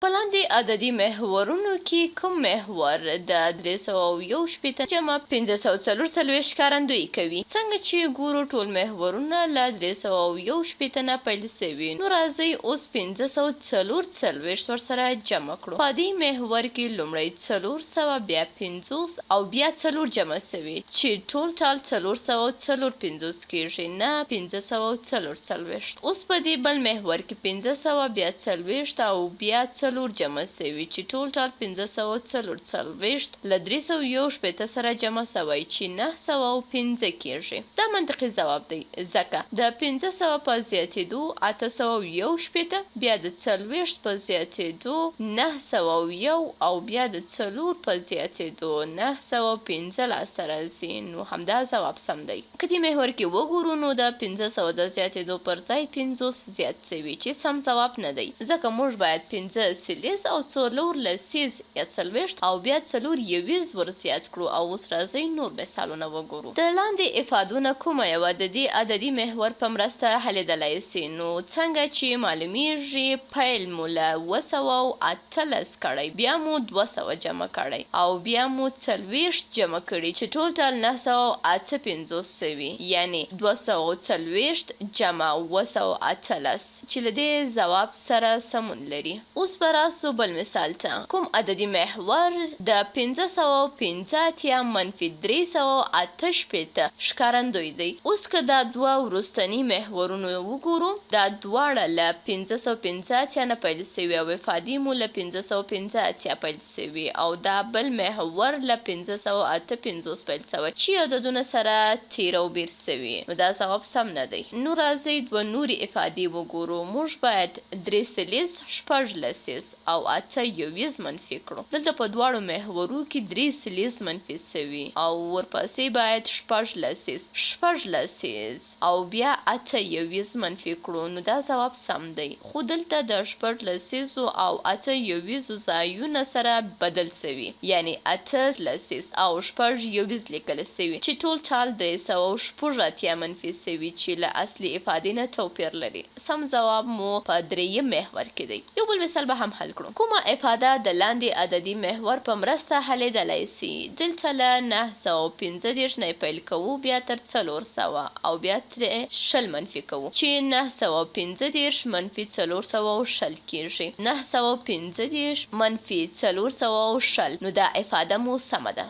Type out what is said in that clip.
په لاندې عددي محورونو کې کوم محور د 371 جمع 544 ښکارندویي کوي؟ څنګه چې ګورو ټول محورونه له 371 نه پیل سوي، نو راځئ اوس 544 ورسره جمع کړو. په دې محور کې لومړی 400 بیا 50 او بیا 4 جمع سوي چې ټول 450 کېږي، نه 544. اوس په دې بل محور کې 500 بیا 40 او بیا 4 جمع سوي چې ټول 544 له 361 سره جمع سوی چې 905 کېږي. دا منطقي ځواب دی ځکه د 500 په زیاتېدو 861 بیا د 40 په زیاتېدو 901 او بیا د 4 په زیاتېدو 915 لاسته راځي، نو همدا ځواب سم دی. که دې محور کې وګورو نو د 500 د زیاتېدو پر ځای 50 زیات سوي چې سم ځواب نه دی، ځکه موږ باید 5 سلیز او 4 لسیز یا 40 او بیا 4 یویز ور زیات کړو. او اوس راځئ نور مثالونه وګورو. د لاندې افادونه کومه یوه د دې عددي محور په مرسته حلیدلی سي؟ نو څنګه چې معلومیږي پیل مو له 218 کړی، بیا مو 200 جمع کړی او بیا مو 40 جمع کړي چې ټوټل 958 سوي، یعنی 240 جمع 218 چې له دې ځواب سره سمون لري. اوس به راسو بل مثال ته. کوم عددي محور د 515 منفي 368 ښکارندوی دی؟ اوس که دا دوه وروستني محورونه وګورو، دا دواړه له 515 نه پیل سوي او افادي مو له 515 پیل سوي او دا بل محور له 558 پیل سوی چې عددونه سره تیر او بیر سوي، نو دا ځواب سم نه دی. نو راځئ دوه نورې افادي وګورو. موږ باید 3 سلیز 6 لسیز او 8 یویز منفي کړو. دلته په دواړو محورو کې 3 سلیز منفي سوي او ورپسې باید 6 لسیز او بیا 8 یویز منفي کړو، نو دا ځواب سم دی. خو دلته د 6 لسیزو او 8 یویزو ځایونه سره بدل سوي، یعنی 8 لسیز او 6 یویز لیکل سوي چې ټول 380 منفي سوي چې له اصلي افادې نه توپیر لري. سم ځواب مو په 3 محور کې دی. یو بل مثال به هم حل کړو. کومه افاده د لاندې عددي محور په مرسته حلیدلی سي؟ دلته له 915 نه پیل کوو، بیا تر 400 او بیا ترې 20 منفي کوو چې 915 منفي 420 کېږي. 915 منفي 420، نو دا افاده مو سمه ده.